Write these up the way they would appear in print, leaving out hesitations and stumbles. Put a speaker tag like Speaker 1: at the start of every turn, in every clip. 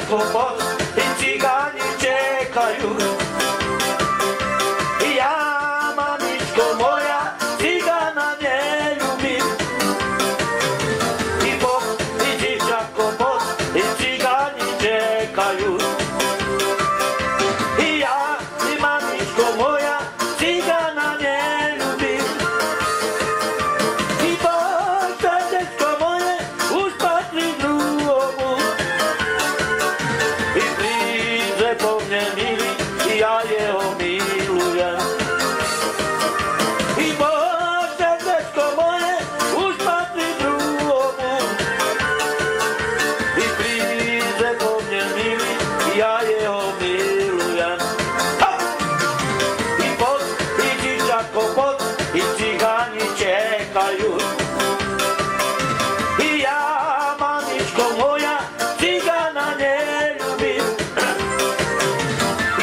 Speaker 1: kłopot i cygani czekają. Ja, mamiczko moja, cygana nie lubi. I Bóg, i dzieciak kłopot i cygani czekają. I ja, i mamiczko moja, cygana nie lubi. I Bóg, serduszko moje, uspatrzy druhomu. I przyjdzie po mnie mili, i ja jego miluję. I Bóg, serduszko moje, uspatrzy druhomu. I przyjdzie po mnie mili, i ja jego miluję. I Bóg, i dzieciak kłopot, i cygani czekają. I ja, mamiczko moja, cygana nie lubi.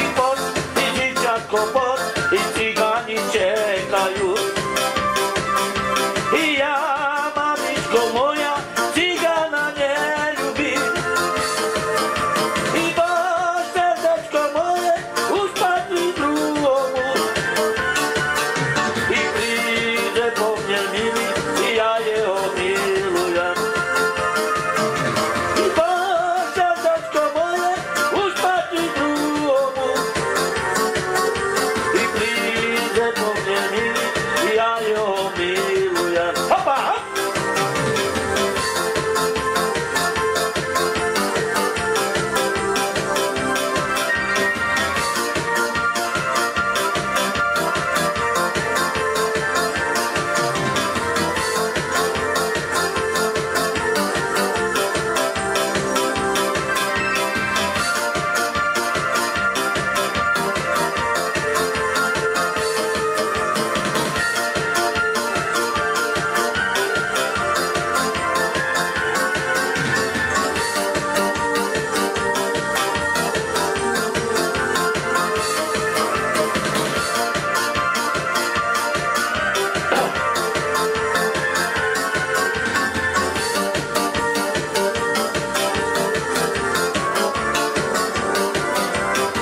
Speaker 1: I Bóg, i dzieciak kłopot, i cygani czekają. I ja, mamiczko moja, cygana nie lubi. I Bóg, serduszko moje, uspatrzy druhomu. I przyjdzie po mnie mili, i ja jego miluję. I Bóg, serduszko moje, uspatrzy druhomu. I przyjdzie po mnie mili, i ja jego miluję. Hopa, hop!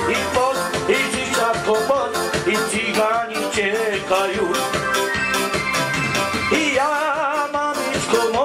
Speaker 1: I Bóg, i dzieciak kłopot, i cygani czekają. I ja, mamiczko moja,